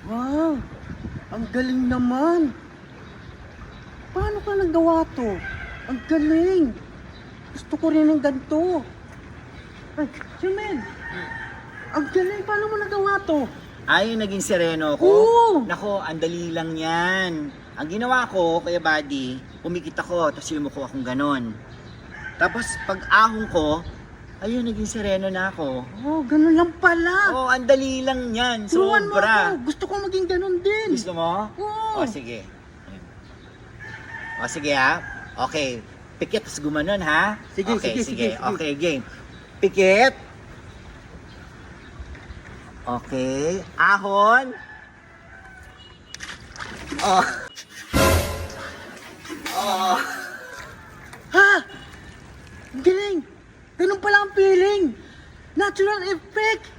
Wow, ang galing naman. Paano ka nagawa to? Ang galing. Gusto ko rin ng ganito. Ay, Jermaine, ang galing. Paano mo nagawa to? Ay, naging sereno ko? Oo. Nako, ang dali lang yan. Ang ginawa ko, Kuya Buddy, pumikit ako, tapos yumuko akong ganon. Tapos pag ahong ko, ayun, naging sereno na ako. Oh, ganun lang pala. Oh, ang dali lang yan, Turuan mo sobra. ako. Gusto ko maging ganun din. Gusto mo? Oo. O, sige. O, sige ha. Okay, pikit, tapos gumanon ha. Sige, okay, sige, sige, sige. Okay, game. Pikit. Okay, ahon. Oh. Oh. Ha? Ang galing. Ganun pala ang feeling. Natural effect.